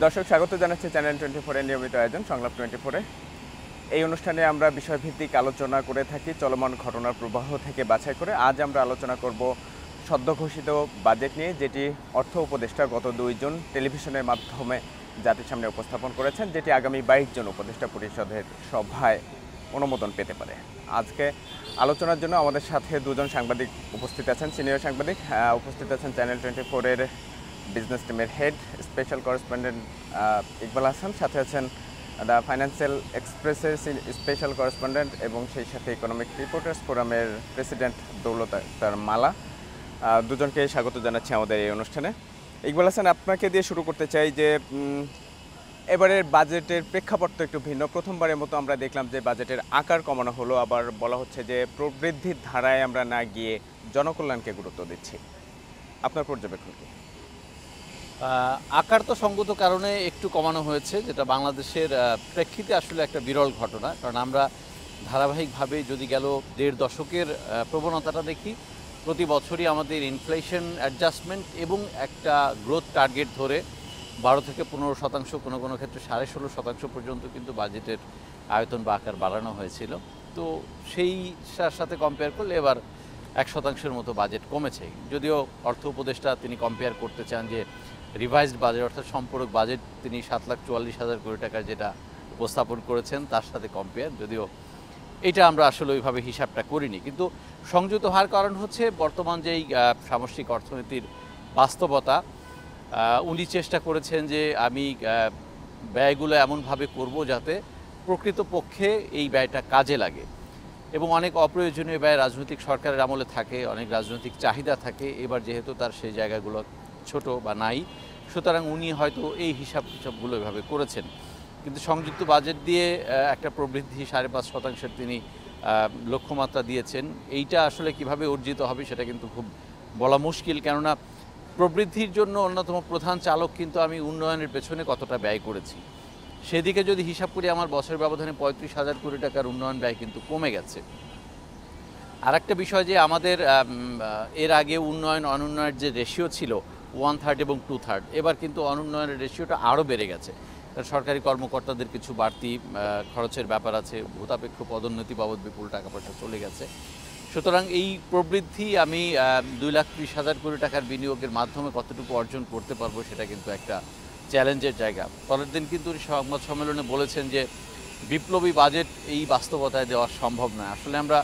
দর্শক স্বাগত জানাচ্ছি চ্যানেল 24 এর নিয়মিত আয়োজন সংলাপ 24-এ। এই অনুষ্ঠানে আমরা বিষয়ভিত্তিক আলোচনা করে থাকি চলমান ঘটনার প্রবাহ থেকে বাছাই করে। আজ আমরা আলোচনা করব সদ্য ঘোষিত বাজেট নিয়ে, যেটি অর্থ উপদেষ্টা গত 2 জুন টেলিভিশনের মাধ্যমে জাতির সামনে উপস্থাপন করেছেন, যেটি আগামী 22 জন উপদেষ্টা পরিষদের সভায় অনুমোদন পেতে পারে। আজকে আলোচনার জন্য আমাদের সাথে 2 জন সাংবাদিক উপস্থিত আছেন, সিনিয়র সাংবাদিক উপস্থিত আছেন চ্যানেল 24-এর বিজনেস টিমের head special correspondent Iqbal Hasan, সাথে আছেন দ্য ফাইন্যান্সিয়াল এক্সপ্রেসের স্পেশাল করেসপন্ডেন্ট এবং সেই সাথে ইকোনমিক রিপোর্টার্স ফোরামের প্রেসিডেন্ট দৌলত আক্তার মালা। দুজনকে স্বাগত জানাচ্ছি আমাদের এই অনুষ্ঠানে। ইকবাল হাসান, আপনাকে দিয়ে শুরু করতে চাই যে এবারের বাজেটের প্রেক্ষাপট তো একটু ভিন্ন। প্রথমবারের মতো আমরা দেখলাম যে বাজেটের আকার কমানো হলো, আবার বলা হচ্ছে যে প্রবৃদ্ধির ধারায় আমরা না গিয়ে জনকল্যাণকে গুরুত্ব দিচ্ছি। আপনার পর্যবেক্ষণ কি? আকার তো সঙ্গত কারণে একটু কমানো হয়েছে, যেটা বাংলাদেশের প্রেক্ষিতে আসলে একটা বিরল ঘটনা। কারণ আমরা ধারাবাহিকভাবে যদি গেল 1.5 দশকের প্রবণতাটা দেখি, প্রতি বছরই আমাদের ইনফ্লেশন অ্যাডজাস্টমেন্ট এবং একটা গ্রোথ টার্গেট ধরে 12 থেকে 15%, কোনো কোনো ক্ষেত্রে 16.5% পর্যন্ত কিন্তু বাজেটের আয়তন বা আকার বাড়ানো হয়েছিল। তো সেইটার সাথে কম্পেয়ার করলে এবার 1% মতো বাজেট কমেছে। যদিও অর্থ উপদেষ্টা তিনি কম্পেয়ার করতে চান যে রিভাইজড বাজেট অর্থাৎ সম্পূরক বাজেট তিনি 7,44,000 কোটি টাকার যেটা উপস্থাপন করেছেন তার সাথে কম্পেয়ার, যদিও এটা আমরা আসলে ওইভাবে হিসাবটা করিনি। কিন্তু সংযুক্ত হওয়ার কারণ হচ্ছে বর্তমান যেই সামষ্টিক অর্থনীতির বাস্তবতা, উনি চেষ্টা করেছেন যে আমি ব্যয়গুলো এমনভাবে করব যাতে প্রকৃতপক্ষে এই ব্যয়টা কাজে লাগে। এবং অনেক অপ্রয়োজনীয় ব্যয় রাজনৈতিক সরকারের আমলে থাকে, অনেক রাজনৈতিক চাহিদা থাকে। এবার যেহেতু তার সেই জায়গাগুলো ছোট বা নাই, সুতরাং উনি হয়তো এই হিসাবগুলো এভাবে করেছেন। কিন্তু সংযুক্ত বাজেট দিয়ে একটা প্রবৃদ্ধি 5.5% তিনি লক্ষ্যমাত্রা দিয়েছেন। এইটা আসলে কিভাবে অর্জিত হবে সেটা কিন্তু খুব বলা মুশকিল, কেননা প্রবৃদ্ধির জন্য অন্যতম প্রধান চালক কিন্তু আমি উন্নয়নের পেছনে কতটা ব্যয় করেছি সেদিকে যদি হিসাব করি, আমার বছরের ব্যবধানে 35,000 কোটি টাকার উন্নয়ন ব্যয় কিন্তু কমে গেছে। আর একটা বিষয় যে আমাদের এর আগে উন্নয়ন অনুন্নয়নের যে রেশিও ছিল 1/3 এবং 2/3, এবার কিন্তু অনুন্নয়নের রেশিওটা আরও বেড়ে গেছে। কারণ সরকারি কর্মকর্তাদের কিছু বাড়তি খরচের ব্যাপার আছে, ভূতাপেক্ষ পদোন্নতি বাবদ বিপুল টাকা পয়সা চলে গেছে। সুতরাং এই প্রবৃদ্ধি আমি 2,30,000 কোটি টাকার বিনিয়োগের মাধ্যমে কতটুকু অর্জন করতে পারবো সেটা কিন্তু একটা চ্যালেঞ্জের জায়গা। পরের দিন কিন্তু সংবাদ সম্মেলনে বলেছেন যে বিপ্লবী বাজেট এই বাস্তবতায় দেওয়া সম্ভব নয়। আসলে আমরা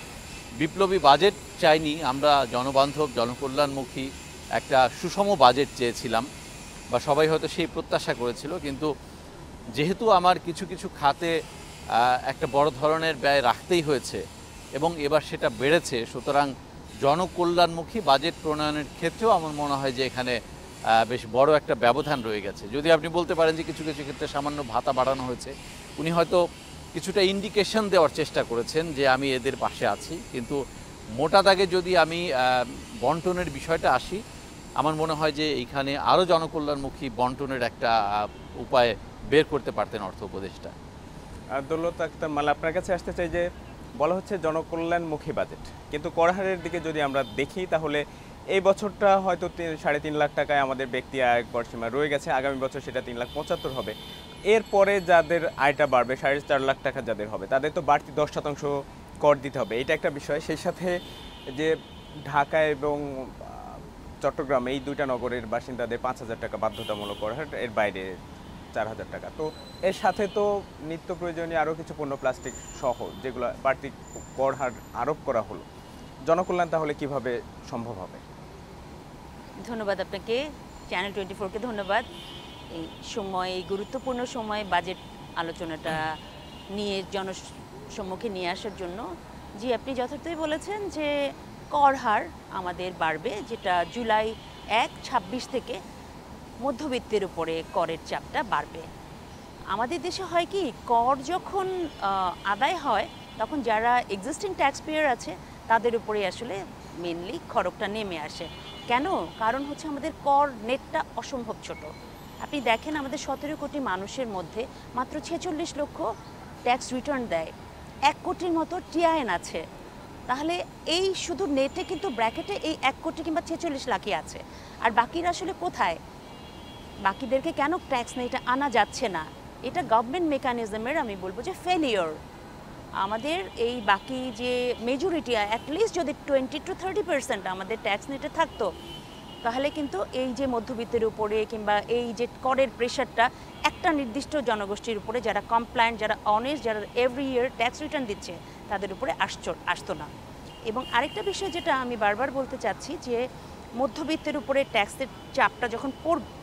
বিপ্লবী বাজেট চাইনি, আমরা জনবান্ধব জনকল্যাণমুখী একটা সুষম বাজেট চেয়েছিলাম, বা সবাই হয়তো সেই প্রত্যাশা করেছিল। কিন্তু যেহেতু আমার কিছু কিছু খাতে একটা বড় ধরনের ব্যয় রাখতেই হয়েছে এবং এবার সেটা বেড়েছে, সুতরাং জনকল্যাণমুখী বাজেট প্রণয়নের ক্ষেত্রেও আমার মনে হয় যে এখানে বেশ বড় একটা ব্যবধান রয়ে গেছে। যদি আপনি বলতে পারেন যে কিছু কিছু ক্ষেত্রে সামান্য ভাতা বাড়ানো হয়েছে, উনি হয়তো কিছুটা ইন্ডিকেশন দেওয়ার চেষ্টা করেছেন যে আমি এদের পাশে আছি। কিন্তু মোটা দাগে যদি আমি বন্টনের বিষয়টা আসি, আমার মনে হয় যে এইখানে আরও জনকল্যাণমুখী বন্টনের একটা উপায় বের করতে পারতেন অর্থ উপদেষ্টা। দৌলত আক্তার মালা, আপনার কাছে আসতে চাই যে বলা হচ্ছে জনকল্যাণমুখী বাজেট, কিন্তু কর হারের দিকে যদি আমরা দেখি তাহলে এই বছরটা হয়তো 3.5 লাখ টাকায় আমাদের ব্যক্তি আয় কর সীমা রয়ে গেছে, আগামী বছর সেটা 3,75,000 হবে। এরপরে যাদের আয়টা বাড়বে 4.5 লাখ টাকা যাদের হবে, তাদের তো বাড়তি 10% কর দিতে হবে, এটা একটা বিষয়। সেই সাথে যে ঢাকা এবং চট্টগ্রাম এই 2টা নগরের বাসিন্দাদের 5,000 টাকা বাধ্যতামূলক কর হার, এর বাইরে 4,000 টাকা। তো এর সাথে তো নিত্য প্রয়োজনীয় আরও কিছু পণ্য প্লাস্টিক সহ যেগুলো বাড়তি কর হার আরোপ করা হলো, জনকল্যাণ তাহলে কিভাবে সম্ভব হবে? ধন্যবাদ আপনাকে, চ্যানেল 24-কে ধন্যবাদ এই সময়, এই গুরুত্বপূর্ণ সময় বাজেট আলোচনাটা নিয়ে জনসম্মুখে নিয়ে আসার জন্য। জি, আপনি যথার্থই বলেছেন যে কর হার আমাদের বাড়বে, যেটা জুলাই 1, 26 থেকে মধ্যবিত্তের উপরে করের চাপটা বাড়বে। আমাদের দেশে হয় কি, কর যখন আদায় হয় তখন যারা এক্সিস্টিং ট্যাক্স পেয়ার আছে তাদের উপরে আসলে মেনলি খরচটা নেমে আসে। কেন? কারণ হচ্ছে আমাদের কর নেটটা অসম্ভব ছোট। আপনি দেখেন আমাদের 17 কোটি মানুষের মধ্যে মাত্র 46 লক্ষ ট্যাক্স রিটার্ন দেয়, 1 কোটির মতো টিআইএন আছে। তাহলে এই শুধু নেটে কিন্তু ব্র্যাকেটে এই 1 কোটি কিংবা 46 লাখই আছে, আর বাকিরা আসলে কোথায়? বাকিদেরকে কেন ট্যাক্স নেই এটা আনা যাচ্ছে না, এটা গভর্নমেন্ট মেকানিজমের আমি বলবো যে ফেলিওর। আমাদের এই বাকি যে মেজরিটি অ্যাটলিস্ট যদি 20-30% আমাদের ট্যাক্স নেটে থাকতো, তাহলে কিন্তু এই যে মধ্যবিত্তের উপরে কিংবা এই যে করের প্রেশারটা একটা নির্দিষ্ট জনগোষ্ঠীর উপরে যারা কমপ্লায়েন্ট, যারা অনেস্ট, যারা এভরি ইয়ার ট্যাক্স রিটার্ন দিচ্ছে তাদের উপরে আসতো না। এবং আরেকটা বিষয় যেটা আমি বারবার বলতে চাচ্ছি যে মধ্যবিত্তের উপরে ট্যাক্সের চাপটা যখন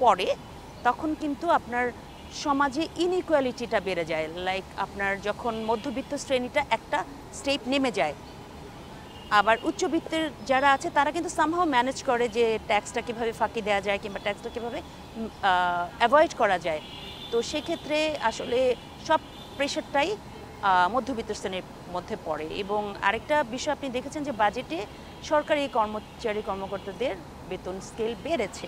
পড়ে তখন কিন্তু আপনার সমাজে ইনইকুয়ালিটিটা বেড়ে যায়। লাইক আপনার যখন মধ্যবিত্ত শ্রেণীটা একটা স্টেপ নেমে যায়, আবার উচ্চবিত্তের যারা আছে তারা কিন্তু সামহাও ম্যানেজ করে যে ট্যাক্সটা কীভাবে ফাঁকি দেওয়া যায় কিংবা ট্যাক্সটা কীভাবে অ্যাভয়েড করা যায়। তো সেক্ষেত্রে আসলে সব প্রেশারটাই মধ্যবিত্ত শ্রেণীর মধ্যে পড়ে। এবং আরেকটা বিষয় আপনি দেখেছেন যে বাজেটে সরকারি কর্মকর্তাদের বেতন স্কেল বেড়েছে,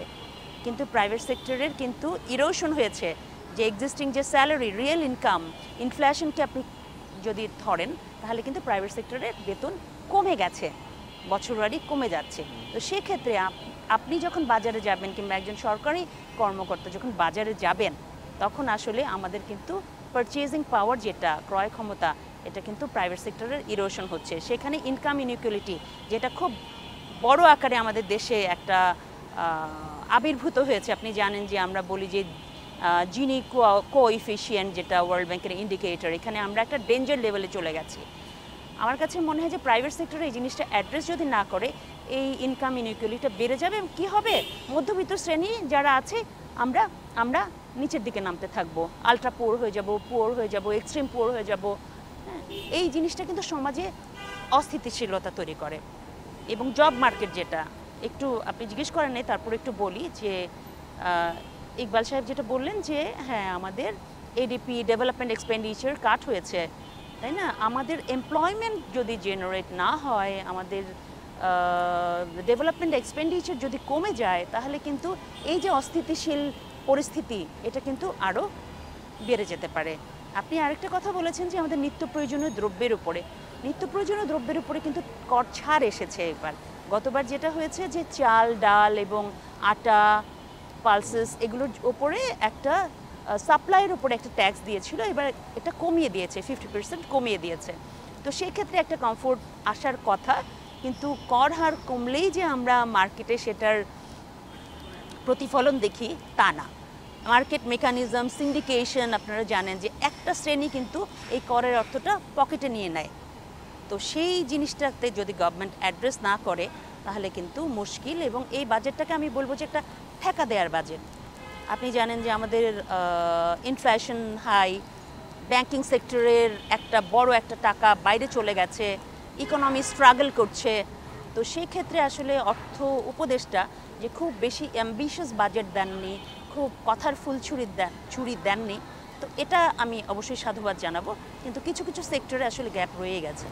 কিন্তু প্রাইভেট সেক্টরের কিন্তু ইরোশন হয়েছে। যে এক্সিস্টিং যে স্যালারি, রিয়েল ইনকাম, ইনফ্লেশনকে আপনি যদি ধরেন তাহলে কিন্তু প্রাইভেট সেক্টরের বেতন কমে গেছে, বছরওয়ারি কমে যাচ্ছে। তো সেক্ষেত্রে আপনি যখন বাজারে যাবেন কিংবা একজন সরকারি কর্মকর্তা যখন বাজারে যাবেন তখন আসলে আমাদের কিন্তু পারচেজিং পাওয়ার, যেটা ক্রয় ক্ষমতা, এটা কিন্তু প্রাইভেট সেক্টরের ইরোশন হচ্ছে। সেখানে ইনকাম ইনইকুয়ালিটি যেটা খুব বড় আকারে আমাদের দেশে একটা আবির্ভূত হয়েছে। আপনি জানেন যে আমরা বলি যে জিনি কোএফিশিয়েন্ট, যেটা ওয়ার্ল্ড ব্যাংকের ইন্ডিকেটর, এখানে আমরা একটা ডেঞ্জার লেভেলে চলে গেছি। আমার কাছে মনে হয় যে প্রাইভেট সেক্টরে এই জিনিসটা অ্যাড্রেস যদি না করে এই ইনকাম ইনইকুয়ালিটিটা বেড়ে যাবে। কী হবে, মধ্যবিত্ত শ্রেণী যারা আছে আমরা নিচের দিকে নামতে থাকবো, আলট্রা পুয়ার হয়ে যাব, এক্সট্রিম পুয়ার হয়ে যাব। এই জিনিসটা কিন্তু সমাজে অস্থিতিশীলতা তৈরি করে। এবং জব মার্কেট, যেটা একটু আপনি জিজ্ঞেস করেন নাই, তারপর একটু বলি যে ইকবাল সাহেব যেটা বললেন যে হ্যাঁ আমাদের এডিপি ডেভেলপমেন্ট এক্সপেন্ডিচার কাট হয়েছে, তাই না? আমাদের এমপ্লয়মেন্ট যদি জেনারেট না হয়, আমাদের ডেভেলপমেন্ট এক্সপেন্ডিচার যদি কমে যায়, তাহলে কিন্তু এই যে অস্থিতিশীল পরিস্থিতি এটা কিন্তু আরও বেড়ে যেতে পারে। আপনি আরেকটা কথা বলেছেন যে আমাদের নিত্য প্রয়োজনীয় দ্রব্যের উপরে কিন্তু কর ছাড় এসেছে এবার। গতবার যেটা হয়েছে যে চাল, ডাল এবং আটা, পালসেস, এগুলোর ওপরে একটা সাপ্লাইয়ের উপরে একটা ট্যাক্স দিয়েছিল, এবার এটা কমিয়ে দিয়েছে, 50% কমিয়ে দিয়েছে। তো সেক্ষেত্রে একটা কমফোর্ট আসার কথা, কিন্তু কর হার কমলেই যে আমরা মার্কেটে সেটার প্রতিফলন দেখি তা না। মার্কেট মেকানিজম, সিন্ডিকেশন, আপনারা জানেন যে একটা শ্রেণী কিন্তু এই করের অর্থটা পকেটে নিয়ে নেয়। তো সেই জিনিসটাতে যদি গভর্নমেন্ট অ্যাড্রেস না করে তাহলে কিন্তু মুশকিল। এবং এই বাজেটটাকে আমি বলবো যে একটা ঠেকা দেওয়ার বাজেট। আপনি জানেন যে আমাদের ইনফ্লেশন হাই, ব্যাংকিং সেক্টরের একটা বড় একটা টাকা বাইরে চলে গেছে, ইকোনমি স্ট্রাগল করছে। তো সেই ক্ষেত্রে আসলে অর্থ উপদেষ্টা যে খুব বেশি অ্যাম্বিশিয়াস বাজেট দেননি, খুব কথার ছুরি দেননি। তো এটা আমি অবশ্যই সাধুবাদ জানাবো, কিন্তু কিছু কিছু সেক্টরে আসলে গ্যাপ রয়ে গেছে।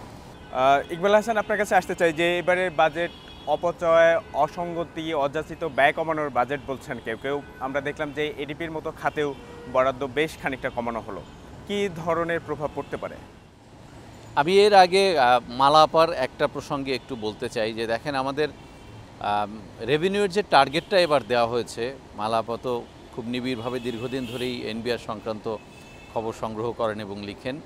ইকবাল হাসান, আপনার কাছে আসতে চাই যে এবারের বাজেট অপচয়, অসঙ্গতি, অযাচিত ব্যয় কমানোর বাজেট বলছেন কেউ কেউ। আমরা দেখলাম যে এডিপির মতো খাতেও বরাদ্দ বেশ খানিকটা কমানো হলো। কী ধরনের প্রভাব পড়তে পারে? আমি এর আগে মালা আপার একটা প্রসঙ্গে একটু বলতে চাই যে দেখেন আমাদের রেভিনিউর যে টার্গেটটা এবার দেওয়া হয়েছে, মালা আপা তো খুব নিবিড়ভাবে দীর্ঘদিন ধরেই এনবিআর সংক্রান্ত খবর সংগ্রহ করেন এবং লিখেন।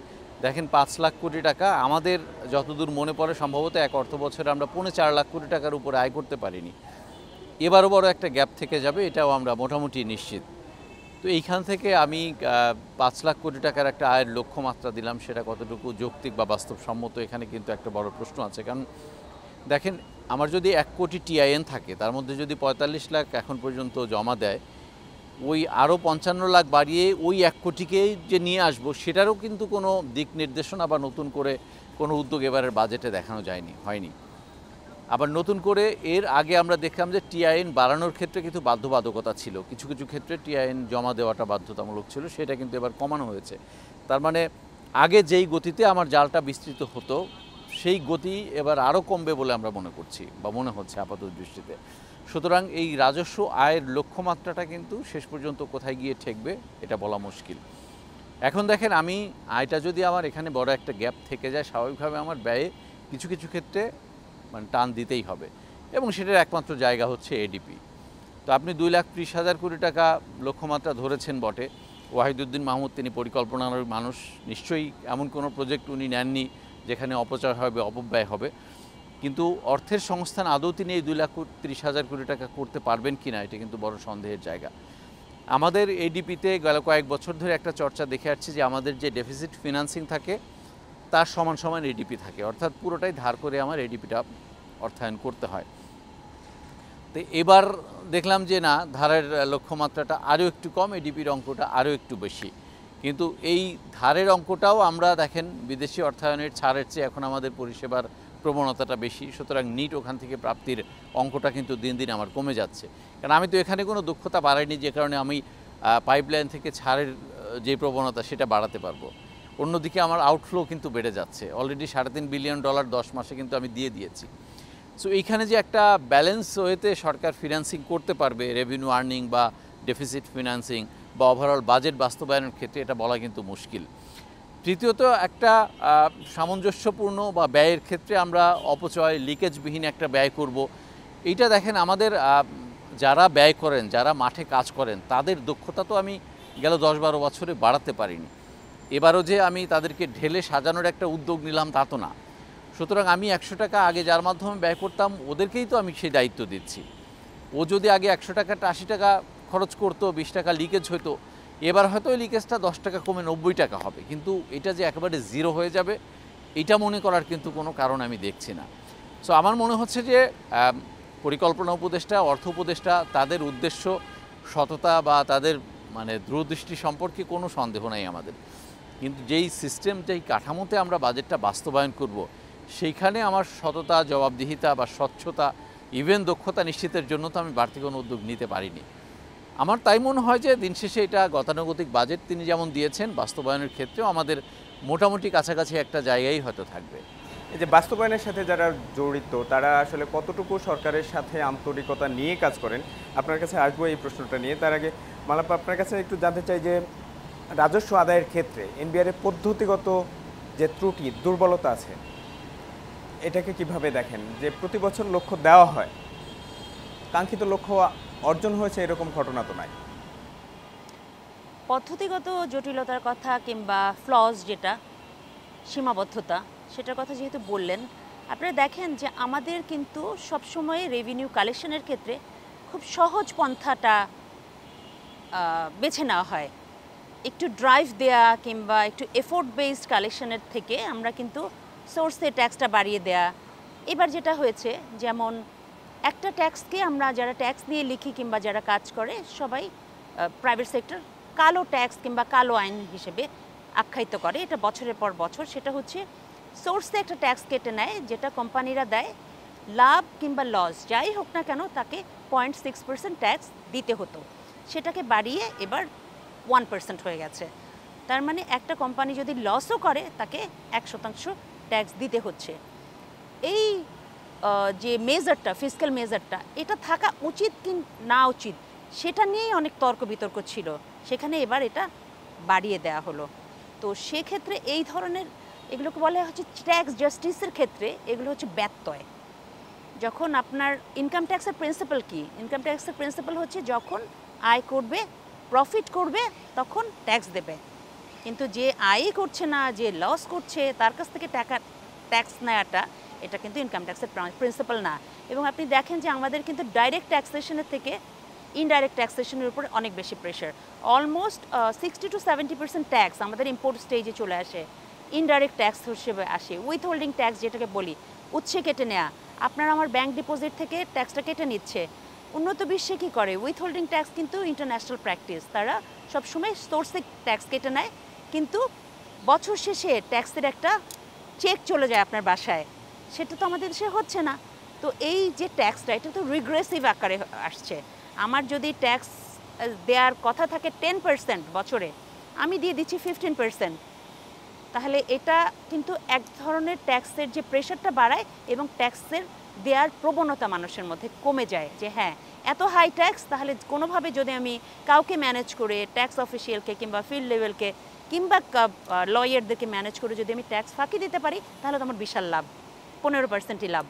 দেখেন 5 লাখ কোটি টাকা আমাদের যতদূর মনে পড়ে সম্ভবত এক অর্থ বছরে আমরা 4.25 লাখ কোটি টাকার উপরে আয় করতে পারিনি। এবারও বড় একটা গ্যাপ থেকে যাবে, এটাও আমরা মোটামুটি নিশ্চিত। তো এইখান থেকে আমি 5 লাখ কোটি টাকার একটা আয়ের লক্ষ্যমাত্রা দিলাম, সেটা কতটুকু যৌক্তিক বা বাস্তবসম্মত, এখানে কিন্তু একটা বড় প্রশ্ন আছে। কারণ দেখেন আমার যদি 1 কোটি টিআইএন থাকে, তার মধ্যে যদি 45 লাখ এখন পর্যন্ত জমা দেয়, ওই আরও 55 লাখ বাড়িয়ে ওই 1 কোটিকে যে নিয়ে আসবো, সেটারও কিন্তু কোনো দিক নির্দেশনা বা নতুন করে কোনো উদ্যোগ এবারের বাজেটে দেখানো হয়নি। আবার নতুন করে এর আগে আমরা দেখলাম যে টিআইএন বাড়ানোর ক্ষেত্রে কিন্তু বাধ্যবাধকতা ছিল, কিছু কিছু ক্ষেত্রে টিআইএন জমা দেওয়াটা বাধ্যতামূলক ছিল, সেটা কিন্তু এবার কমানো হয়েছে। তার মানে আগে যেই গতিতে আমার জালটা বিস্তৃত হতো সেই গতি এবার আরও কমবে বলে আমরা মনে করছি বা মনে হচ্ছে আপাতত দৃষ্টিতে। সুতরাং এই রাজস্ব আয়ের লক্ষ্যমাত্রাটা কিন্তু শেষ পর্যন্ত কোথায় গিয়ে ঠেকবে এটা বলা মুশকিল। এখন দেখেন আমি আয়টা যদি আমার এখানে বড় একটা গ্যাপ থেকে যায়, স্বাভাবিকভাবে আমার ব্যয়ে কিছু কিছু ক্ষেত্রে মানে টান দিতেই হবে, এবং সেটার একমাত্র জায়গা হচ্ছে এডিপি। তো আপনি 2,30,000 কোটি টাকা লক্ষ্যমাত্রা ধরেছেন বটে। ওয়াহিদুদ্দিন মাহমুদ তিনি পরিকল্পনার মানুষ, নিশ্চয়ই এমন কোনো প্রজেক্ট উনি নেননি যেখানে অপচয় হবে, অপব্যয় হবে। কিন্তু অর্থের সংস্থান আদৌ তিনি এই 2,30,000 কোটি টাকা করতে পারবেন কি না, এটা কিন্তু বড় সন্দেহের জায়গা। আমাদের এডিপিতে গেল কয়েক বছর ধরে একটা চর্চা দেখে আসছি যে আমাদের যে ডেফিসিট ফিনান্সিং থাকে তার সমান সমান এডিপি থাকে, অর্থাৎ পুরোটাই ধার করে আমার এডিপিটা অর্থায়ন করতে হয়। তো এবার দেখলাম যে না, ধারের লক্ষ্যমাত্রাটা আরও একটু কম, এডিপির অঙ্কটা আরও একটু বেশি। কিন্তু এই ধারের অঙ্কটাও আমরা দেখেন বিদেশি অর্থায়নের ছাড়ের চেয়ে এখন আমাদের পরিষেবার প্রবণতাটা বেশি, সুতরাং নিট ওখান থেকে প্রাপ্তির অঙ্কটা কিন্তু দিন দিন আমার কমে যাচ্ছে। কারণ আমি তো এখানে কোনো দক্ষতা বাড়াইনি, যে কারণে আমি পাইপলাইন থেকে ছাড়ের যে প্রবণতা সেটা বাড়াতে পারবো। অন্যদিকে আমার আউটফ্লো কিন্তু বেড়ে যাচ্ছে, অলরেডি $3.5 বিলিয়ন 10 মাসে কিন্তু আমি দিয়ে দিয়েছি। সো এইখানে যে একটা ব্যালেন্স ওয়েতে সরকার ফিনান্সিং করতে পারবে রেভিনিউ আর্নিং বা ডেফিসিট ফিনান্সিং বা ওভারঅল বাজেট বাস্তবায়নের ক্ষেত্রে, এটা বলা কিন্তু মুশকিল। তৃতীয়ত, একটা সামঞ্জস্যপূর্ণ বা ব্যয়ের ক্ষেত্রে আমরা অপচয় লিকেজবিহীন একটা ব্যয় করব, এইটা দেখেন আমাদের যারা ব্যয় করেন, যারা মাঠে কাজ করেন, তাদের দক্ষতা তো আমি গেল 10-12 বছরে বাড়াতে পারিনি। এবারও যে আমি তাদেরকে ঢেলে সাজানোর একটা উদ্যোগ নিলাম তা তো না। সুতরাং আমি 100 টাকা আগে যার মাধ্যমে ব্যয় করতাম ওদেরকেই তো আমি সেই দায়িত্ব দিচ্ছি। ও যদি আগে 100 টাকাটা 80 টাকা খরচ করতো, 20 টাকা লিকেজ হতো, এবার হয়তো ওই লিকেজটা 10 টাকা কমে 90 টাকা হবে, কিন্তু এটা যে একেবারে জিরো হয়ে যাবে এটা মনে করার কিন্তু কোনো কারণ আমি দেখছি না। সো আমার মনে হচ্ছে যে পরিকল্পনা উপদেষ্টা, অর্থ উপদেষ্টা, তাদের উদ্দেশ্য সততা বা তাদের মানে দূরদৃষ্টি সম্পর্কে কোনো সন্দেহ নাই আমাদের, কিন্তু যেই সিস্টেম, যেই কাঠামোতে আমরা বাজেটটা বাস্তবায়ন করব, সেইখানে আমার সততা, জবাবদিহিতা বা স্বচ্ছতা, ইভেন দক্ষতা নিশ্চিতের জন্য তো আমি বাড়তি কোনো উদ্যোগ নিতে পারিনি। আমার তাই মনে হয় যে দিন শেষে এটা গতানুগতিক বাজেট তিনি যেমন দিয়েছেন, বাস্তবায়নের ক্ষেত্রেও আমাদের মোটামুটি কাছাকাছি একটা জায়গায় হয়তো থাকবে। এই যে বাস্তবায়নের সাথে যারা জড়িত তারা আসলে কতটুকু সরকারের সাথে আন্তরিকতা নিয়ে কাজ করেন, আপনার কাছে আসবো এই প্রশ্নটা নিয়ে। তার আগে মালাপা, আপনার কাছে একটু জানতে চাই যে রাজস্ব আদায়ের ক্ষেত্রে এনবিআর এর পদ্ধতিগত যে ত্রুটি, দুর্বলতা আছে, এটাকে কিভাবে দেখেন? যে প্রতি বছর লক্ষ্য দেওয়া হয়, কাঙ্ক্ষিত লক্ষ্য অর্জন হয়েছে এরকম ঘটনা তো নাই। পদ্ধতিগত জটিলতার কথা কিংবা ফ্লজ, যেটা সীমাবদ্ধতা, সেটার কথা যেহেতু বললেন, আপনারা দেখেন যে আমাদের কিন্তু সবসময় রেভিনিউ কালেকশনের ক্ষেত্রে খুব সহজ পন্থাটা বেছে নেওয়া হয়। একটু ড্রাইভ দেয়া কিংবা একটু এফোর্ট বেসড কালেকশনের থেকে আমরা কিন্তু সোর্সে ট্যাক্সটা বাড়িয়ে দেয়া। এবার যেটা হয়েছে, যেমন একটা ট্যাক্সকে আমরা যারা ট্যাক্স নিয়ে লিখি কিংবা যারা কাজ করে সবাই প্রাইভেট সেক্টর কালো ট্যাক্স কিংবা কালো আইন হিসেবে আখ্যায়িত করে। এটা বছরের পর বছর সেটা হচ্ছে সোর্সে একটা ট্যাক্স কেটে নেয়, যেটা কোম্পানিরা দেয়, লাভ কিংবা লস যাই হোক না কেন তাকে 0.6% ট্যাক্স দিতে হতো, সেটাকে বাড়িয়ে এবার 1% হয়ে গেছে। তার মানে একটা কোম্পানি যদি লসও করে তাকে 1% ট্যাক্স দিতে হচ্ছে। এই যে মেজারটা, ফিসক্যাল মেজারটা, এটা থাকা উচিত কি না উচিত সেটা নিয়েই অনেক তর্ক বিতর্ক ছিল, সেখানে এবার এটা বাড়িয়ে দেওয়া হলো। তো সেক্ষেত্রে এই ধরনের এগুলোকে বলা হচ্ছে ট্যাক্স জাস্টিসের ক্ষেত্রে এগুলো হচ্ছে ব্যত্যয়। যখন আপনার ইনকাম ট্যাক্সের প্রিন্সিপাল কি? ইনকাম ট্যাক্সের প্রিন্সিপাল হচ্ছে যখন আয় করবে, প্রফিট করবে, তখন ট্যাক্স দেবে। কিন্তু যে আয়ই করছে না, যে লস করছে, তার কাছ থেকে টাকা ট্যাক্স নেওয়াটা, এটা কিন্তু ইনকাম ট্যাক্সের প্রিন্সিপাল না। এবং আপনি দেখেন যে আমাদের কিন্তু ডাইরেক্ট ট্যাক্সেশনের থেকে ইনডাইরেক্ট ট্যাক্সেশনের উপর অনেক বেশি প্রেশার। অলমোস্ট 60 to 70% ট্যাক্স আমাদের ইম্পোর্ট স্টেজে চলে আসে, ইনডাইরেক্ট ট্যাক্স হিসেবে আসে। উইথ হোল্ডিং ট্যাক্স যেটাকে বলি, উচ্ছে কেটে নেওয়া, আপনার আমার ব্যাংক ডিপোজিট থেকে ট্যাক্সটা কেটে নিচ্ছে। উন্নত বিশ্বে কী করে? উইথ হোল্ডিং ট্যাক্স কিন্তু ইন্টারন্যাশনাল প্র্যাকটিস, তারা সবসময় সোর্সে ট্যাক্স কেটে নেয়, কিন্তু বছর শেষে ট্যাক্সের একটা চেক চলে যায় আপনার বাসায়, সেটা তো আমাদের দেশে হচ্ছে না। তো এই যে ট্যাক্সটা, এটা তো রিগ্রেসিভ আকারে আসছে। আমার যদি ট্যাক্স দেওয়ার কথা থাকে 10% বছরে, আমি দিয়ে দিচ্ছি 15%, তাহলে এটা কিন্তু এক ধরনের ট্যাক্সের যে প্রেশারটা বাড়ায় এবং ট্যাক্সের দেওয়ার প্রবণতা মানুষের মধ্যে কমে যায়, যে হ্যাঁ এত হাই ট্যাক্স, তাহলে কোনোভাবে যদি আমি কাউকে ম্যানেজ করে, ট্যাক্স অফিসিয়ালকে কিংবা ফিল্ড লেভেলকে কিংবা লয়ারদেরকে ম্যানেজ করে যদি আমি ট্যাক্স ফাঁকি দিতে পারি, তাহলে তো আমার বিশাল লাভ, 15%ই লাভ।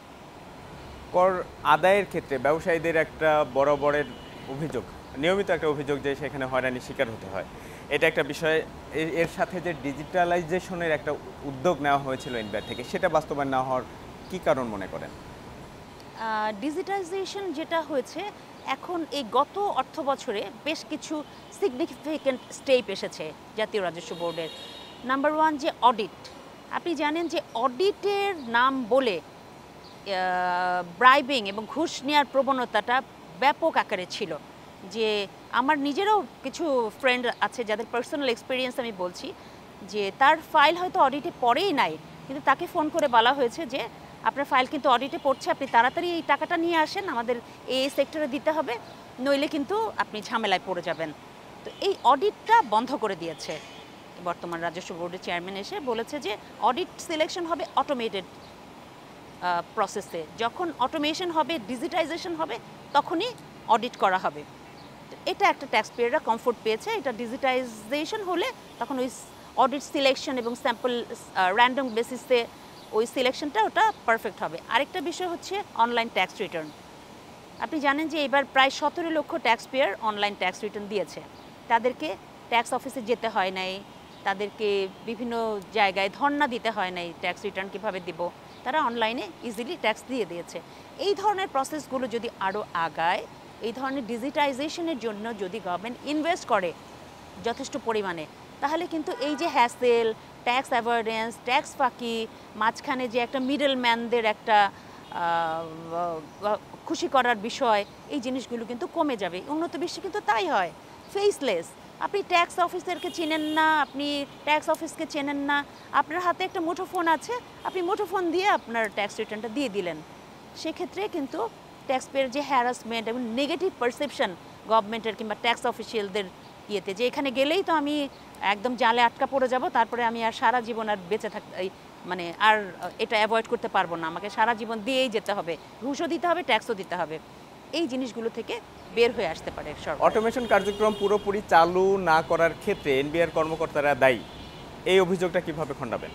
কর আদায়ের ক্ষেত্রে ব্যবসায়ীদের একটা বরাবরের অভিযোগ, নিয়মিত একটা অভিযোগ যে সেখানে হয়রানির শিকার হতে হয়। এটা একটা বিষয়। এর সাথে যে ডিজিটালাইজেশনের একটা উদ্যোগ নেওয়া হয়েছিল এনবিআর থেকে, সেটা বাস্তবায়ন না হওয়ার কী কারণ মনে করেন? ডিজিটাইজেশন যেটা হয়েছে এখন এই গত অর্থ বছরে বেশ কিছু সিগনিফিক্যান্ট স্টেপ এসেছে জাতীয় রাজস্ব বোর্ডের। নাম্বার ওয়ান, যে অডিট। আপনি জানেন যে অডিটের নাম বলে ব্রাইবিং এবং ঘুষ নেওয়ার প্রবণতাটা ব্যাপক আকারে ছিল। যে আমার নিজেরও কিছু ফ্রেন্ড আছে যাদের পার্সোনাল এক্সপিরিয়েন্স আমি বলছি, যে তার ফাইল হয়তো অডিটে পড়েই নাই, কিন্তু তাকে ফোন করে বলা হয়েছে যে আপনার ফাইল কিন্তু অডিটে পড়ছে, আপনি তাড়াতাড়ি এই টাকাটা নিয়ে আসেন, আমাদের এই সেক্টরে দিতে হবে, নইলে কিন্তু আপনি ঝামেলায় পড়ে যাবেন। তো এই অডিটটা বন্ধ করে দিয়েছে বর্তমান রাজস্ব বোর্ডের চেয়ারম্যান এসে বলেছে যে অডিট সিলেকশন হবে অটোমেটেড প্রসেসে। যখন অটোমেশন হবে, ডিজিটাইজেশন হবে, তখনই অডিট করা হবে। এটা একটা ট্যাক্স পেয়াররা কমফোর্ট পেয়েছে। এটা ডিজিটাইজেশন হলে তখন ওই অডিট সিলেকশন এবং স্যাম্পল র্যান্ডম বেসিসে ওই সিলেকশনটা ওটা পারফেক্ট হবে। আরেকটা বিষয় হচ্ছে অনলাইন ট্যাক্স রিটার্ন। আপনি জানেন যে এবার প্রায় 17 লক্ষ tax payer online tax return দিয়েছে। তাদেরকে ট্যাক্স অফিসে যেতে হয় নাই, তাদেরকে বিভিন্ন জায়গায় ধর্ণা দিতে হয় নাই ট্যাক্স রিটার্ন কীভাবে দিব, তারা অনলাইনে ইজিলি ট্যাক্স দিয়ে দিয়েছে। এই ধরনের প্রসেসগুলো যদি আরও আগায়, এই ধরনের ডিজিটাইজেশনের জন্য যদি গভর্নমেন্ট ইনভেস্ট করে যথেষ্ট পরিমাণে, তাহলে কিন্তু এই যে হ্যাসেল, ট্যাক্স অ্যাভয়েডেন্স, ট্যাক্স ফাঁকি, মাঝখানে যে একটা মিডল ম্যানদের একটা খুশি করার বিষয়, এই জিনিসগুলো কিন্তু কমে যাবে। উন্নত বিশ্বে কিন্তু তাই হয়, ফেসলেস। আপনি ট্যাক্স অফিসারকে চেনেন না, আপনি ট্যাক্স অফিসকে চেনেন না, আপনার হাতে একটা মুঠোফোন আছে, আপনি মুঠোফোন দিয়ে আপনার ট্যাক্স রিটার্নটা দিয়ে দিলেন। সেক্ষেত্রে কিন্তু ট্যাক্স পেয়ার যে হ্যারাসমেন্ট এবং নেগেটিভ পারসেপশন গভর্নমেন্টের কিংবা ট্যাক্স অফিসিয়ালদের ইয়েতে, যে এখানে গেলেই তো আমি একদম জালে আটকা পড়ে যাব, তারপরে আমি আর সারা জীবন আর বেঁচে মানে আর এটা অ্যাভয়েড করতে পারবো না, আমাকে সারা জীবন দিয়েই যেতে হবে, ঘুষও দিতে হবে, ট্যাক্সও দিতে হবে। এই জিনিসগুলো থেকে বের হয়ে আসতে পারে সরকার। অটোমেশন কার্যক্রম পুরোপুরি চালু না করার ক্ষেত্রে এনবিআর কর্মকর্তারা দায়ী, এই অভিযোগটা কিভাবে খণ্ডাবেন?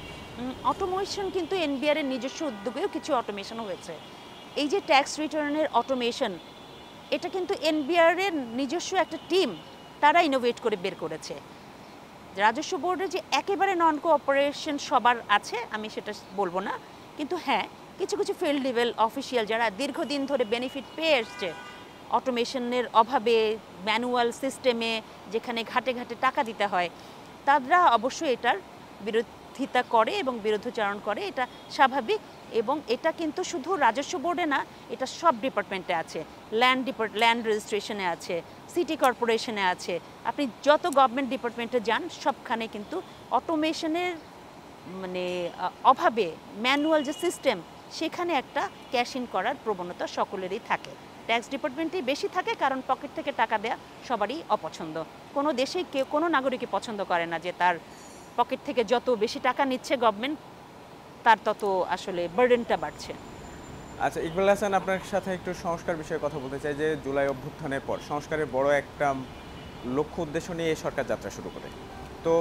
অটোমেশন কিন্তু এনবিআর এর নিজস্ব উদ্যোগেও কিছু অটোমেশন হয়েছে। এই যে ট্যাক্স রিটার্নের অটোমেশন, এটা কিন্তু এনবিআর এর নিজস্ব একটা টিম, তারা ইনোভেট করে বের করেছে। রাজস্ব বোর্ডে যে একেবারে নন কোঅপারেশন সবার আছে আমি সেটা বলবো না, কিন্তু হ্যাঁ কিছু কিছু ফিল্ড লেভেল অফিসিয়াল যারা দীর্ঘদিন ধরে বেনিফিট পেয়ে এসছে অটোমেশনের অভাবে, ম্যানুয়াল সিস্টেমে যেখানে ঘাটে ঘাটে টাকা দিতে হয়, তারা অবশ্যই এটার বিরোধিতা করে এবং বিরুদ্ধচারণ করে, এটা স্বাভাবিক। এবং এটা কিন্তু শুধু রাজস্ব বোর্ডে না, এটা সব ডিপার্টমেন্টে আছে। ল্যান্ড রেজিস্ট্রেশনে আছে, সিটি কর্পোরেশনে আছে, আপনি যত গভর্নমেন্ট ডিপার্টমেন্টে যান সবখানে কিন্তু অটোমেশনের মানে অভাবে ম্যানুয়াল যে সিস্টেম, সেখানে একটা ক্যাশ ইন করার প্রবণতা সকলেরই থাকে। ট্যাক্স ডিপার্টমেন্টেই বেশি থাকে, কারণ পকেট থেকে টাকা দেয়া সবারই অপছন্দ। কোনো দেশেই কেউ, কোনো নাগরিকই পছন্দ করে না যে তার পকেট থেকে যত বেশি টাকা নিচ্ছে গভর্নমেন্ট, তার তত আসলে বার্ডেনটা বাড়ছে। আচ্ছা ইকবাল হাসান, আপনার সাথে একটু সংস্কার বিষয়ে কথা বলতে চাই। যে জুলাই অভ্যুত্থানের পর সংস্কারের বড় একটা লক্ষ্য উদ্দেশ্য নিয়ে সরকার যাত্রা শুরু করে, তো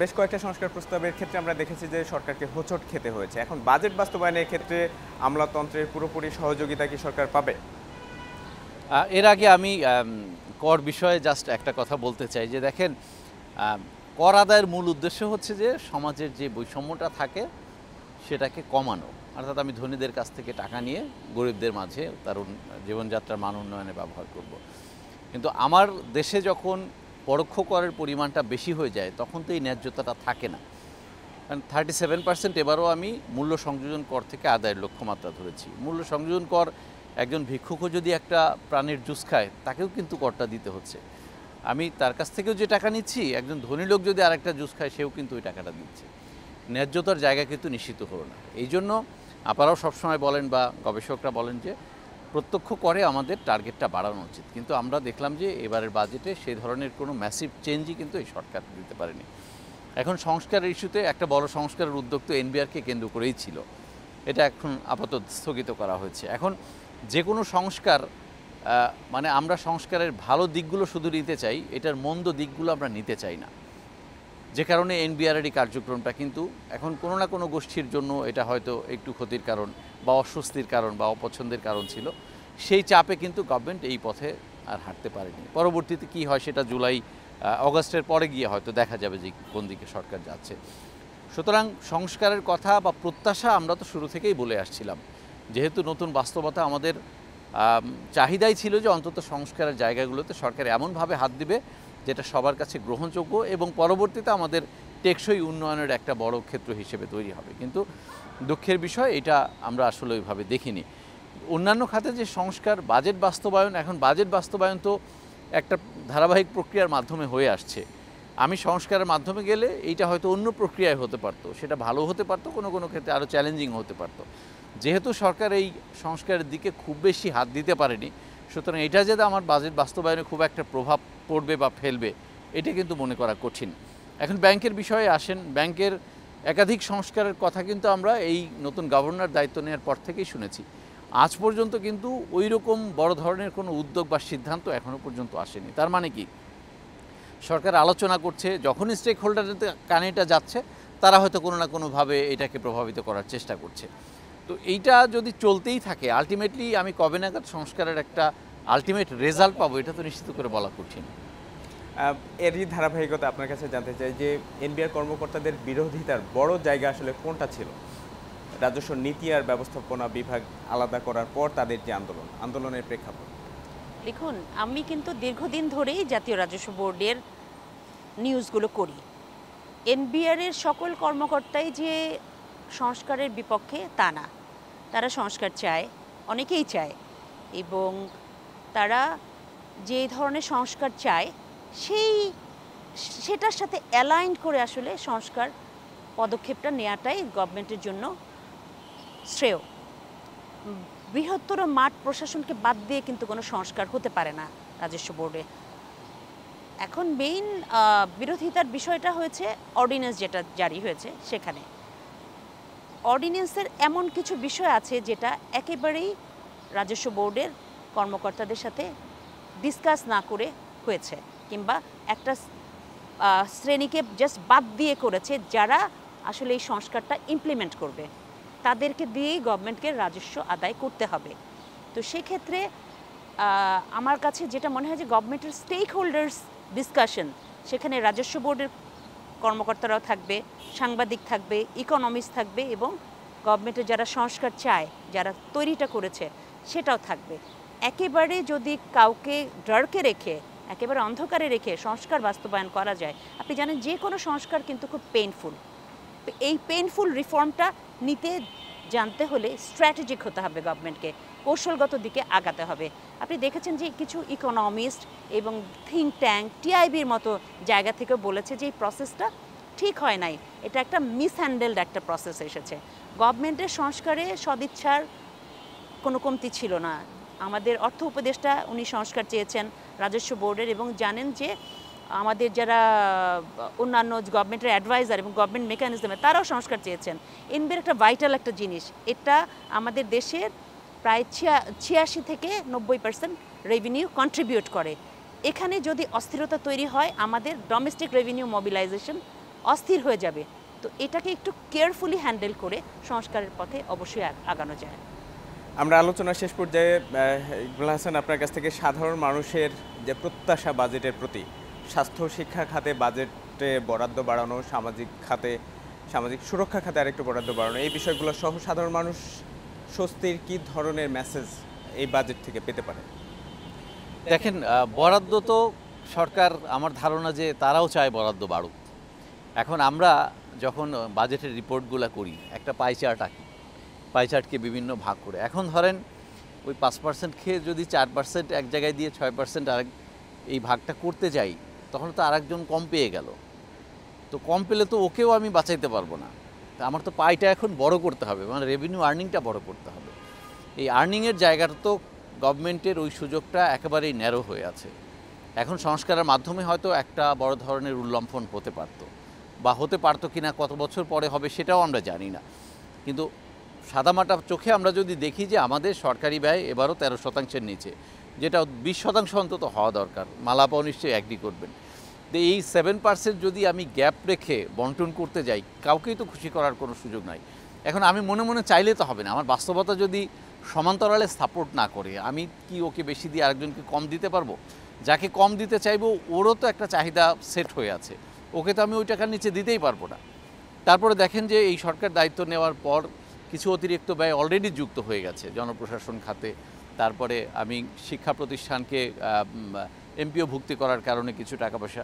বেশ কয়েকটা সংস্কার প্রস্তাবের ক্ষেত্রে আমরা দেখেছি যে সরকারকে হোঁচট খেতে হয়েছে। এখন বাজেট বাস্তবায়নের ক্ষেত্রে আমলাতন্ত্রের পুরোপুরি সহযোগিতা কি সরকার পাবে? এর আগে আমি কর বিষয়ে জাস্ট একটা কথা বলতে চাই যে দেখেন, কর আদায়ের মূল উদ্দেশ্য হচ্ছে যে সমাজের যে বৈষম্যটা থাকে সেটাকে কমানো, অর্থাৎ আমি ধনীদের কাছ থেকে টাকা নিয়ে গরিবদের মাঝে তার জীবনযাত্রার মান উন্নয়নে ব্যবহার করব। কিন্তু আমার দেশে যখন পরোক্ষ করের পরিমাণটা বেশি হয়ে যায় তখন তো এই ন্যায্যতাটা থাকে না। কারণ 37% এবারও আমি মূল্য সংযোজন কর থেকে আদায়ের লক্ষ্যমাত্রা ধরেছি। মূল্য সংযোজন কর একজন ভিক্ষুকও যদি একটা প্রাণের জুস খায় তাকেও কিন্তু করটা দিতে হচ্ছে। আমি তার কাছ থেকেও যে টাকা নিচ্ছি, একজন ধনী লোক যদি আরেকটা জুস খায় সেও কিন্তু ওই টাকাটা দিচ্ছে। ন্যায্যতার জায়গা কিন্তু নিশ্চিত হলো না। এই জন্য আপনারাও সবসময় বলেন বা গবেষকরা বলেন যে প্রত্যক্ষ করে আমাদের টার্গেটটা বাড়ানো উচিত, কিন্তু আমরা দেখলাম যে এবারের বাজেটে সেই ধরনের কোনো ম্যাসিভ চেঞ্জই কিন্তু এই সরকার দিতে পারেনি। এখন সংস্কারের ইস্যুতে একটা বড় সংস্কারের উদ্যোগ তো এনবিআরকে কেন্দ্র করেই ছিল, এটা এখন আপাতত স্থগিত করা হয়েছে। এখন যে কোনো সংস্কার মানে আমরা সংস্কারের ভালো দিকগুলো শুধু নিতে চাই, এটার মন্দ দিকগুলো আমরা নিতে চাই না, যে কারণে এনবিআরএরই কার্যক্রমটা কিন্তু এখন কোনো না কোনো গোষ্ঠীর জন্য এটা হয়তো একটু ক্ষতির কারণ বা অস্বস্তির কারণ বা অপছন্দের কারণ ছিল। সেই চাপে কিন্তু গভর্নমেন্ট এই পথে আর হাঁটতে পারেনি। পরবর্তীতে কি হয় সেটা জুলাই অগাস্টের পরে গিয়ে হয়তো দেখা যাবে যে কোন দিকে সরকার যাচ্ছে। সুতরাং সংস্কারের কথা বা প্রত্যাশা আমরা তো শুরু থেকেই বলে আসছিলাম, যেহেতু নতুন বাস্তবতা আমাদের চাহিদাই ছিল যে অন্তত সংস্কারের জায়গাগুলোতে সরকার এমনভাবে হাত দিবে যেটা সবার কাছে গ্রহণযোগ্য এবং পরবর্তীতে আমাদের টেকসই উন্নয়নের একটা বড় ক্ষেত্র হিসেবে তৈরি হবে। কিন্তু দুঃখের বিষয় এটা আমরা আসলে ওইভাবে দেখিনি। অন্যান্য খাতে যে সংস্কার, বাজেট বাস্তবায়ন, এখন বাজেট বাস্তবায়ন তো একটা ধারাবাহিক প্রক্রিয়ার মাধ্যমে হয়ে আসছে। আমি সংস্কারের মাধ্যমে গেলে এইটা হয়তো অন্য প্রক্রিয়ায় হতে পারতো, সেটা ভালো হতে পারতো, কোনো কোনো ক্ষেত্রে আরও চ্যালেঞ্জিং হতে পারতো। যেহেতু সরকার এই সংস্কারের দিকে খুব বেশি হাত দিতে পারেনি, সুতরাং এটা যে আমার বাজেট বাস্তবায়নে খুব একটা প্রভাব পড়বে বা ফেলবে এটা কিন্তু মনে করা কঠিন। এখন ব্যাংকের বিষয়ে আসেন, ব্যাংকের একাধিক সংস্কারের কথা কিন্তু আমরা এই নতুন গভর্নর দায়িত্ব নেওয়ার পর থেকেই শুনেছি। আজ পর্যন্ত কিন্তু ওই রকম বড় ধরনের কোনো উদ্যোগ বা সিদ্ধান্ত এখনও পর্যন্ত আসেনি। তার মানে কি, সরকার আলোচনা করছে, যখনই স্টেক হোল্ডারদের কানে এটা যাচ্ছে তারা হয়তো কোনো না কোনোভাবে এটাকে প্রভাবিত করার চেষ্টা করছে। তো এইটা যদি চলতেই থাকে, আলটিমেটলি আমি কবে নাগাদ সংস্কারের একটা আলটিমেট রেজাল্ট পাবো এটা তো নিশ্চিত করে বলা কঠিন। এরই ধারাবাহিকতা আপনার কাছে জানতে চাই যে এনবিআর কর্মকর্তাদের বিরোধিতার বড় জায়গা আসলে কোনটা ছিল? রাজস্ব নীতি আর ব্যবস্থাপনা বিভাগ আলাদা করার পর তাদের যে আন্দোলনের প্রেক্ষাপট। দেখুন, আমি কিন্তু দীর্ঘদিন ধরেই জাতীয় রাজস্ব বোর্ডের নিউজগুলো করি। এনবিআরের সকল কর্মকর্তাই যে সংস্কারের বিপক্ষে তা না, তারা সংস্কার চায়, অনেকেই চায়, এবং তারা যে ধরনের সংস্কার চায় সেটার সাথে অ্যালাইন করে আসলে সংস্কার পদক্ষেপটা নেওয়াটাই গভর্নমেন্টের জন্য শ্রেয়। বৃহত্তর মাঠ প্রশাসনকে বাদ দিয়ে কিন্তু কোনো সংস্কার হতে পারে না রাজস্ব বোর্ডে। এখন মেইন বিরোধিতার বিষয়টা হয়েছে অর্ডিন্যান্স যেটা জারি হয়েছে, সেখানে অর্ডিন্যান্সের এমন কিছু বিষয় আছে যেটা একেবারেই রাজস্ব বোর্ডের কর্মকর্তাদের সাথে ডিসকাস না করে হয়েছে, কিংবা একটা শ্রেণীকে জাস্ট বাদ দিয়ে করেছে যারা আসলে এই সংস্কারটা ইমপ্লিমেন্ট করবে, তাদেরকে দিয়েই গভর্নমেন্টকে রাজস্ব আদায় করতে হবে। তো সেক্ষেত্রে আমার কাছে যেটা মনে হয় যে গভর্নমেন্টের স্টেক হোল্ডার্স ডিসকাশন, সেখানে রাজস্ব বোর্ডের কর্মকর্তারাও থাকবে, সাংবাদিক থাকবে, ইকোনমিস্ট থাকবে, এবং গভর্নমেন্টের যারা সংস্কার চায়, যারা তৈরিটা করেছে সেটাও থাকবে। একেবারে যদি কাউকে ডার্কে রেখে, একেবারে অন্ধকারে রেখে সংস্কার বাস্তবায়ন করা যায়, আপনি জানেন যে কোনো সংস্কার কিন্তু খুব পেইনফুল। এই পেইনফুল রিফর্মটা নিতে জানতে হলে স্ট্র্যাটেজিক হতে হবে, গভর্নমেন্টকে কৌশলগত দিকে আগাতে হবে। আপনি দেখেছেন যে কিছু ইকোনমিস্ট এবং থিঙ্ক ট্যাঙ্ক টিআইবির মতো জায়গা থেকে বলেছে যে এই প্রসেসটা ঠিক হয় নাই, এটা একটা মিসহ্যান্ডেলড একটা প্রসেস এসেছে। গভর্নমেন্টের সংস্কারে সদিচ্ছার কোনো কমতি ছিল না। আমাদের অর্থ উপদেষ্টা উনি সংস্কার চেয়েছেন রাজস্ব বোর্ডের, এবং জানেন যে আমাদের যারা অন্যান্য গভর্নমেন্টের অ্যাডভাইজার এবং গভর্নমেন্ট মেকানিজমে তারাও সংস্কার চেয়েছেন। এনবিআর একটা ভাইটাল একটা জিনিস, এটা আমাদের দেশের প্রায় 86 থেকে 90% রেভিনিউ কন্ট্রিবিউট করে। এখানে যদি অস্থিরতা তৈরি হয়, আমাদের ডোমেস্টিক রেভিনিউ মোবিলাইজেশন অস্থির হয়ে যাবে। তো এটাকে একটু কেয়ারফুলি হ্যান্ডেল করে সংস্কারের পথে অবশ্যই আগানো যায়। আমরা আলোচনা শেষ পর্যায়ে ইকবাল হাসান, আপনার কাছ থেকে সাধারণ মানুষের যে প্রত্যাশা বাজেটের প্রতি, স্বাস্থ্য শিক্ষা খাতে বাজেটে বরাদ্দ বাড়ানো, সামাজিক খাতে, সামাজিক সুরক্ষা খাতে আরেকটু বরাদ্দ বাড়ানো, এই বিষয়গুলো সহ সাধারণ মানুষ স্বস্তির কী ধরনের মেসেজ এই বাজেট থেকে পেতে পারে? দেখেন, বরাদ্দ তো সরকার, আমার ধারণা যে তারাও চায় বরাদ্দ বাড়ুক। এখন আমরা যখন বাজেটের রিপোর্টগুলো করি, একটা পাই চার্ট আঁকি, পাই চার্টকে বিভিন্ন ভাগ করে, এখন ধরেন ওই 5% খেয়ে যদি 4% এক জায়গায় দিয়ে 6% আরেক এই ভাগটা করতে যাই, তখন তো আরেকজন কম পেয়ে গেল। তো কম পেলে তো ওকেও আমি বাঁচাইতে পারবো না। তা আমার তো পাইটা এখন বড় করতে হবে, মানে রেভিনিউ আর্নিংটা বড় করতে হবে। এই আর্নিংয়ের জায়গাটা তো গভর্নমেন্টের ওই সুযোগটা একেবারেই ন্যারো হয়ে আছে। এখন সংস্কারের মাধ্যমে হয়তো একটা বড় ধরনের উল্লম্ফন হতে পারতো, বা হতে পারতো কিনা কত বছর পরে হবে সেটাও আমরা জানি না। কিন্তু সাদামাটা চোখে আমরা যদি দেখি যে আমাদের সরকারি ব্যয় এবারও 13% নিচে, যেটা 20% অন্তত হওয়া দরকার, মালাপাও নিশ্চয়ই অ্যাগ্রি করবেন। তো এই 7% যদি আমি গ্যাপ রেখে বন্টন করতে যাই, কাউকেই তো খুশি করার কোনো সুযোগ নাই। এখন আমি মনে মনে চাইলে তো হবে না, আমার বাস্তবতা যদি সমান্তরালে সাপোর্ট না করে আমি কি ওকে বেশি দিয়ে আরেকজনকে কম দিতে পারবো? যাকে কম দিতে চাইবো ওরও তো একটা চাহিদা সেট হয়ে আছে, ওকে তো আমি ওই টাকার নিচে দিতেই পারবো না। তারপরে দেখেন যে এই সরকার দায়িত্ব নেওয়ার পর কিছু অতিরিক্ত ব্যয় অলরেডি যুক্ত হয়ে গেছে জনপ্রশাসন খাতে। তারপরে আমি শিক্ষা প্রতিষ্ঠানকে এমপিও ভুক্তি করার কারণে কিছু টাকা পয়সা,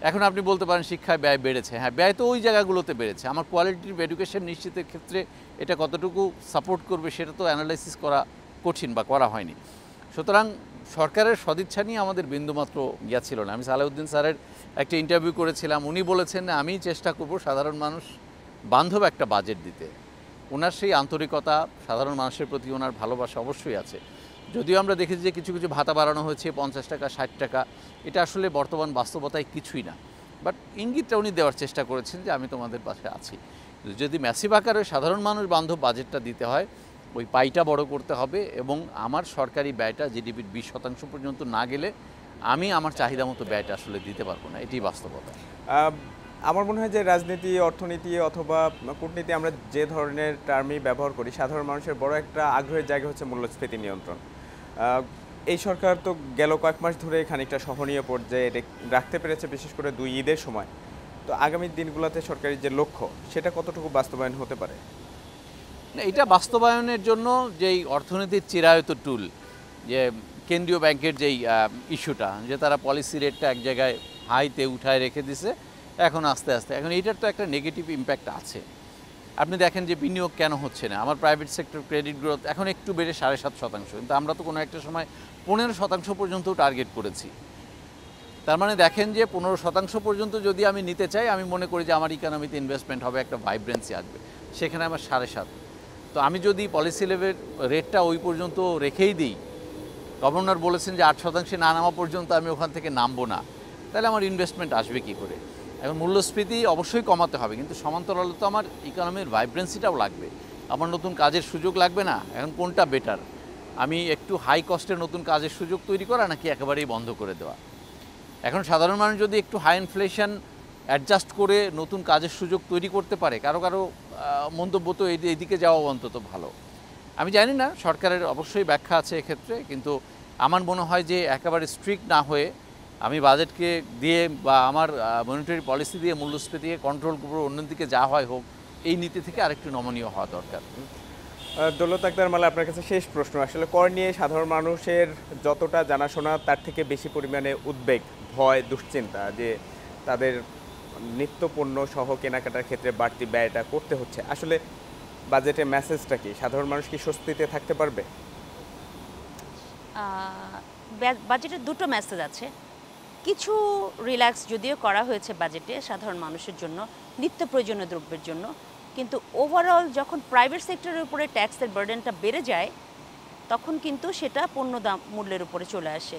এখন আপনি বলতে পারেন শিক্ষায় ব্যয় বেড়েছে। হ্যাঁ, ব্যয় তো ওই জায়গাগুলোতে বেড়েছে। আমার কোয়ালিটিভ এডুকেশন নিশ্চিতের ক্ষেত্রে এটা কতটুকু সাপোর্ট করবে সেটা তো অ্যানালাইসিস করা কঠিন বা করা হয়নি। সুতরাং সরকারের সদিচ্ছা নিয়ে আমাদের বিন্দুমাত্র ইয়া ছিল না। আমি সালেউদ্দিন স্যারের একটা ইন্টারভিউ করেছিলাম, উনি বলেছেন আমি চেষ্টা করব সাধারণ মানুষ বান্ধব একটা বাজেট দিতে। ওনার সেই আন্তরিকতা, সাধারণ মানুষের প্রতি ওনার ভালোবাসা অবশ্যই আছে। যদিও আমরা দেখেছি যে কিছু কিছু ভাতা বাড়ানো হয়েছে 50 টাকা 60 টাকা, এটা আসলে বর্তমান বাস্তবতায় কিছুই না, বাট ইঙ্গিতটা উনি দেওয়ার চেষ্টা করেছেন যে আমি তোমাদের পাশে আছি। যদি ম্যাসিভ আকারে সাধারণ মানুষ বান্ধব বাজেটটা দিতে হয়, ওই পাইটা বড় করতে হবে এবং আমার সরকারি ব্যয়টা জিডিপির 20% পর্যন্ত না গেলে আমি আমার চাহিদা মতো ব্যয়টা আসলে দিতে পারবো না, এটাই বাস্তবতা। আমার মনে হয় যে রাজনীতি, অর্থনীতি অথবা কূটনীতি আমরা যে ধরনের টার্মই ব্যবহার করি, সাধারণ মানুষের বড় একটা আগ্রহের জায়গা হচ্ছে মূল্যস্ফীতি নিয়ন্ত্রণ। এই সরকার তো গেল কয়েক মাস ধরে খানিকটা সহনীয় পর্যায়ে রাখতে পেরেছে, বিশেষ করে 2 ঈদের সময়। তো আগামী দিনগুলোতে সরকারের যে লক্ষ্য সেটা কতটুকু বাস্তবায়ন হতে পারে? এটা বাস্তবায়নের জন্য যেই অর্থনীতির চিরায়ত টুল, যে কেন্দ্রীয় ব্যাংকের যেই ইস্যুটা, যে তারা পলিসি রেটটা এক জায়গায় হাইতে উঠায় রেখে দিছে, এখন আস্তে আস্তে এখন এইটার তো একটা নেগেটিভ ইম্প্যাক্ট আছে। আপনি দেখেন যে বিনিয়োগ কেন হচ্ছে না, আমার প্রাইভেট সেক্টর ক্রেডিট গ্রোথ এখন একটু বেড়ে 7.5%, কিন্তু আমরা তো কোনো একটা সময় 15% পর্যন্ত টার্গেট করেছি। তার মানে দেখেন যে 15% পর্যন্ত যদি আমি নিতে চাই, আমি মনে করি যে আমার ইকোনমিতে ইনভেস্টমেন্ট হবে, একটা ভাইব্রেন্সি আসবে, সেখানে আমার 7.5। তো আমি যদি পলিসি লেভেল রেটটা ওই পর্যন্ত রেখেই দিই, গভর্নর বলেছেন যে 8% না নামা পর্যন্ত আমি ওখান থেকে নামবো না, তাহলে আমার ইনভেস্টমেন্ট আসবে কী করে? এখন মূল্যস্ফীতি অবশ্যই কমাতে হবে, কিন্তু সমান্তরালে তো আমার ইকোনমির ভাইব্রেন্সিটাও লাগবে, আমার নতুন কাজের সুযোগ লাগবে না? এখন কোনটা বেটার, আমি একটু হাই কস্টে নতুন কাজের সুযোগ তৈরি করা নাকি একেবারেই বন্ধ করে দেওয়া? এখন সাধারণ মানুষ যদি একটু হাই ইনফ্লেশন অ্যাডজাস্ট করে নতুন কাজের সুযোগ তৈরি করতে পারে, কারো কারো মন্তব্য তো এইদিকে যাওয়া অন্তত ভালো। আমি জানি না, সরকারের অবশ্যই ব্যাখ্যা আছে এক্ষেত্রে, কিন্তু আমার মনে হয় যে একেবারে স্ট্রিক্ট না হয়ে আমি বাজেটকে দিয়ে বা আমার মনিটারি পলিসি দিয়ে মূল্যস্ফীতিকে কন্ট্রোল করবো, অন্যদিকে যা হয় হোক, এই নীতি থেকে আরেকটু নমনীয় হওয়া দরকার। দৌলত আক্তার মালা, আপনার কাছে শেষ প্রশ্ন। আসলে কর নিয়ে সাধারণ মানুষের যতটা জানাশোনা, তার থেকে বেশি পরিমাণে উদ্বেগ, ভয়, দুশ্চিন্তা যে তাদের নিত্য পণ্য সহ কেনাকাটার ক্ষেত্রে বাড়তি ব্যয়টা করতে হচ্ছে। আসলে বাজেটের মেসেজটা কি? সাধারণ মানুষ কি স্বস্তিতে থাকতে পারবে? বাজেটের দুটো মেসেজ আছে। কিছু রিল্যাক্স যদিও করা হয়েছে বাজেটে সাধারণ মানুষের জন্য, নিত্য প্রয়োজনীয় দ্রব্যের জন্য, কিন্তু ওভারঅল যখন প্রাইভেট সেক্টরের উপরে ট্যাক্সের বার্ডেনটা বেড়ে যায়, তখন কিন্তু সেটা পণ্য দাম মূল্যের উপরে চলে আসে।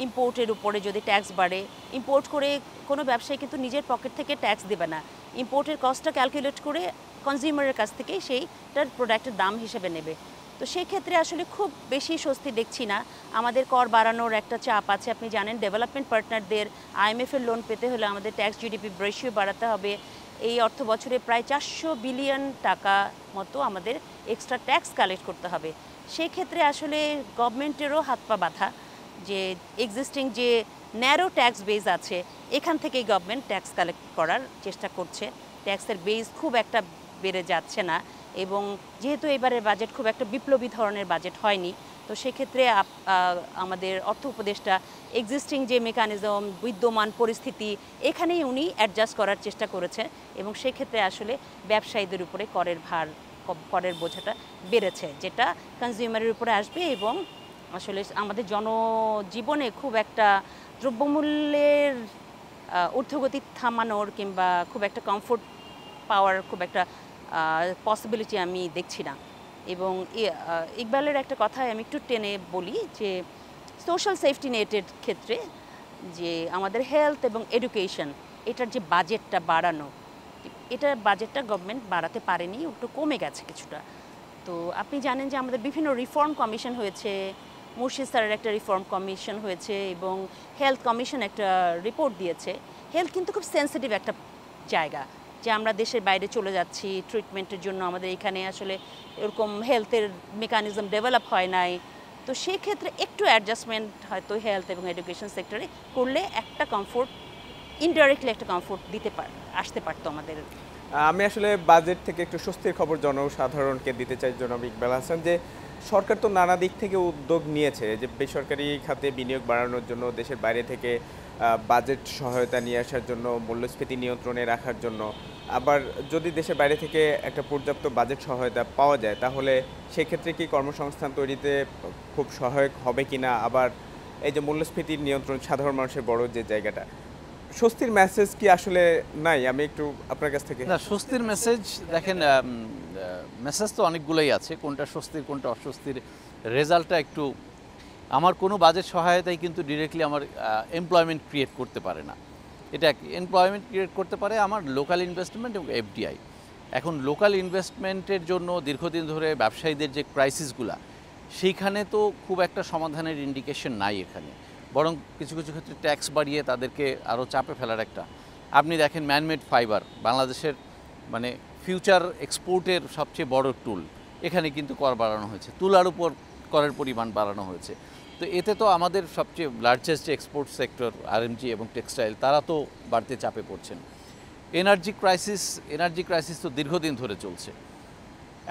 ইম্পোর্টের উপরে যদি ট্যাক্স বাড়ে, ইম্পোর্ট করে কোনো ব্যবসায়ী কিন্তু নিজের পকেট থেকে ট্যাক্স দেবে না, ইম্পোর্টের কস্টটা ক্যালকুলেট করে কনজিউমারের কাছ থেকেই সেইটার প্রোডাক্টের দাম হিসেবে নেবে। তো সেই ক্ষেত্রে আসলে খুব বেশি স্বস্তি দেখছি না। আমাদের কর বাড়ানোর একটা চাপ আছে। আপনি জানেন, ডেভেলপমেন্ট পার্টনারদের IMF-এর লোন পেতে হলে আমাদের ট্যাক্স জিডিপি রেশিও বাড়াতে হবে। এই অর্থ বছরে প্রায় 400 বিলিয়ন টাকা মতো আমাদের এক্সট্রা ট্যাক্স কালেক্ট করতে হবে। সেই ক্ষেত্রে আসলে গভর্নমেন্টেরও হাত পা বাঁধা, যে এক্সিস্টিং যে ন্যারো ট্যাক্স বেস আছে, এখান থেকেই গভর্নমেন্ট ট্যাক্স কালেক্ট করার চেষ্টা করছে। ট্যাক্সের বেস খুব একটা বেড়ে যাচ্ছে না, এবং যেহেতু এবারের বাজেট খুব একটা বিপ্লবী ধরনের বাজেট হয়নি, তো সেক্ষেত্রে আমাদের অর্থ উপদেষ্টা এক্সিস্টিং যে মেকানিজম, বিদ্যমান পরিস্থিতি, এখানেই উনি অ্যাডজাস্ট করার চেষ্টা করেছে, এবং সেক্ষেত্রে আসলে ব্যবসায়ীদের উপরে করের ভার, করের বোঝাটা বেড়েছে, যেটা কনজিউমারের উপরে আসবে, এবং আসলে আমাদের জনজীবনে খুব একটা দ্রব্যমূল্যের ঊর্ধ্বগতি থামানোর কিংবা খুব একটা কমফোর্ট পাওয়ার খুব একটা পসিবিলিটি আমি দেখছি না। এবং ইকবালের একটা কথায় আমি একটু টেনে বলি যে সোশ্যাল সেফটি নেটের ক্ষেত্রে যে আমাদের হেলথ এবং এডুকেশন, এটার যে বাজেটটা বাড়ানো, এটার বাজেটটা গভর্নমেন্ট বাড়াতে পারেনি, একটু কমে গেছে কিছুটা। তো আপনি জানেন যে আমাদের বিভিন্ন রিফর্ম কমিশন হয়েছে, মুর্শিদ স্যারের একটা রিফর্ম কমিশন হয়েছে, এবং হেলথ কমিশন একটা রিপোর্ট দিয়েছে। হেলথ কিন্তু খুব সেন্সিটিভ একটা জায়গা, যে আমরা দেশের বাইরে চলে যাচ্ছি ট্রিটমেন্টের জন্য, আমাদের এখানে আসলে এরকম হেলথের মেকানিজম ডেভেলপ হয় নাই, তো সেই ক্ষেত্রে একটু অ্যাডজাস্টমেন্ট হয়তো হেলথ এবং এডুকেশন সেক্টরে করলে একটা কমফোর্ট, ইনডাইরেক্টলি একটা কমফোর্ট আসতে পারতো আমাদের। আমি আসলে বাজেট থেকে একটু স্বস্তির খবর জনসাধারণকে দিতে চাই জনাব ইকবাল হাসান, যে সরকার তো নানা দিক থেকে উদ্যোগ নিয়েছে যে বেসরকারি খাতে বিনিয়োগ বাড়ানোর জন্য, দেশের বাইরে থেকে বাজেট সহায়তা নিয়ে আসার জন্য, মূল্যস্ফীতি নিয়ন্ত্রণে রাখার জন্য। আবার যদি দেশের বাইরে থেকে একটা পর্যাপ্ত বাজেট সহায়তা পাওয়া যায় তাহলে সেক্ষেত্রে কি কর্মসংস্থান তৈরিতে খুব সহায়ক হবে কিনা, আবার এই যে মূল্যস্ফীতির নিয়ন্ত্রণ সাধারণ মানুষের বড় যে জায়গাটা, স্বস্তির মেসেজ কি আসলে নাই? আমি একটু আপনার কাছ থেকে। না, স্বস্তির মেসেজ দেখেন, মেসেজ তো অনেকগুলোই আছে, কোনটা স্বস্তির কোনটা অস্বস্তির রেজাল্টটা একটু, আমার কোনো বাজেট সহায়তাই কিন্তু ডিরেক্টলি আমার এমপ্লয়মেন্ট ক্রিয়েট করতে পারে না। এটা এমপ্লয়মেন্ট ক্রিয়েট করতে পারে আমার লোকাল ইনভেস্টমেন্ট এবং এফডিআই। এখন লোকাল ইনভেস্টমেন্টের জন্য দীর্ঘদিন ধরে ব্যবসায়ীদের যে ক্রাইসিসগুলা, সেইখানে তো খুব একটা সমাধানের ইন্ডিকেশন নাই এখানে, বরং কিছু কিছু ক্ষেত্রে ট্যাক্স বাড়িয়ে তাদেরকে আরও চাপে ফেলার একটা। আপনি দেখেন ম্যানমেড ফাইবার বাংলাদেশের মানে ফিউচার এক্সপোর্টের সবচেয়ে বড় টুল, এখানে কিন্তু কর বাড়ানো হয়েছে, তুলার উপর করের পরিমাণ বাড়ানো হয়েছে। তো এতে তো আমাদের সবচেয়ে লার্জেস্ট যে এক্সপোর্ট সেক্টর আরএমজি এবং টেক্সটাইল, তারা তো বাড়তে চাপে পড়ছেন। এনার্জি ক্রাইসিস তো দীর্ঘদিন ধরে চলছে।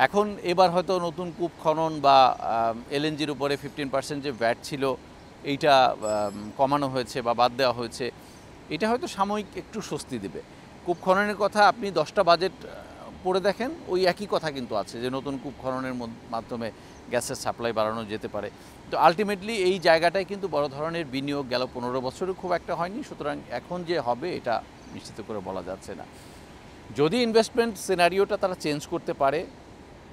এখন এবার হয়তো নতুন কূপ খনন বা এলএনজির উপরে 15% যে ভ্যাট ছিল এইটা কমানো হয়েছে বা বাদ দেওয়া হয়েছে, এটা হয়তো সাময়িক একটু স্বস্তি দেবে। কূপ খননের কথা আপনি 10টা বাজেট পড়ে দেখেন, ওই একই কথা কিন্তু আছে যে নতুন কূপ খননের মাধ্যমে গ্যাসের সাপ্লাই বাড়ানো যেতে পারে। তো আলটিমেটলি এই জায়গাটায় কিন্তু বড় ধরনের বিনিয়োগ গেল 15 বছরও খুব একটা হয়নি, সুতরাং এখন যে হবে এটা নিশ্চিত করে বলা যাচ্ছে না। যদি ইনভেস্টমেন্ট সিনারিওটা তারা চেঞ্জ করতে পারে,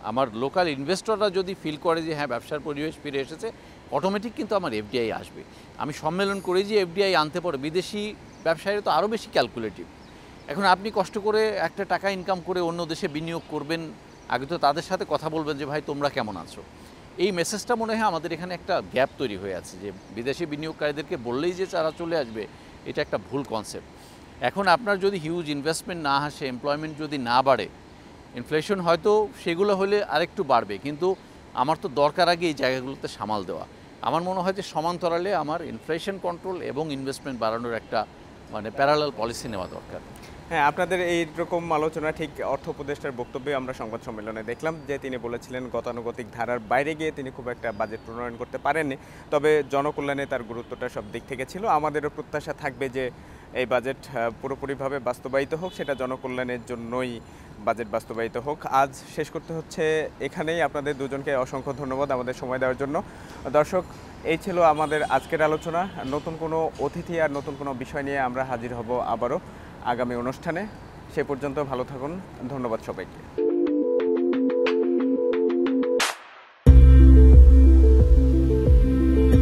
আমার লোকাল ইনভেস্টররা যদি ফিল করে যে হ্যাঁ ব্যবসার পরিবেশ ফিরে এসেছে, অটোমেটিক কিন্তু আমার এফডিআই আসবে। আমি সম্মেলন করে যে এফডিআই আনতে পারে, বিদেশি ব্যবসায়ীরা তো আরও বেশি ক্যালকুলেটিভ। এখন আপনি কষ্ট করে একটা টাকা ইনকাম করে অন্য দেশে বিনিয়োগ করবেন, আগে তো তাদের সাথে কথা বলবেন যে ভাই তোমরা কেমন আছো। এই মেসেজটা মনে হয় আমাদের এখানে একটা গ্যাপ তৈরি হয়ে আছে, যে বিদেশি বিনিয়োগকারীদেরকে বললেই যে তারা চলে আসবে, এটা একটা ভুল কনসেপ্ট। এখন আপনার যদি হিউজ ইনভেস্টমেন্ট না আসে, এমপ্লয়মেন্ট যদি না বাড়ে, ইনফ্লেশন হয়তো সেগুলো হলে আরেকটু বাড়বে, কিন্তু আমার তো দরকার আগে এই জায়গাগুলোতে সামাল দেওয়া। আমার মনে হয় যে সমান্তরালে আমার ইনফ্লেশন কন্ট্রোল এবং ইনভেস্টমেন্ট বাড়ানোর একটা মানে প্যারালাল পলিসি নেওয়া দরকার। হ্যাঁ, আপনাদের এইরকম আলোচনা ঠিক অর্থ উপদেষ্টার বক্তব্যে আমরা সংবাদ সম্মেলনে দেখলাম যে তিনি বলেছিলেন গতানুগতিক ধারার বাইরে গিয়ে তিনি খুব একটা বাজেট প্রণয়ন করতে পারেননি, তবে জনকল্যাণে তার গুরুত্বটা সব দিক থেকে ছিল। আমাদেরও প্রত্যাশা থাকবে যে এই বাজেট পুরোপুরিভাবে বাস্তবায়িত হোক, সেটা জনকল্যাণের জন্যই বাজেট বাস্তবায়িত হোক। আজ শেষ করতে হচ্ছে এখানেই। আপনাদের দুজনকে অসংখ্য ধন্যবাদ আমাদের সময় দেওয়ার জন্য। দর্শক, এই ছিল আমাদের আজকের আলোচনা। নতুন কোনো অতিথি আর নতুন কোনো বিষয় নিয়ে আমরা হাজির হব আবারও আগামী অনুষ্ঠানে। সে পর্যন্ত ভালো থাকুন। ধন্যবাদ সবাইকে।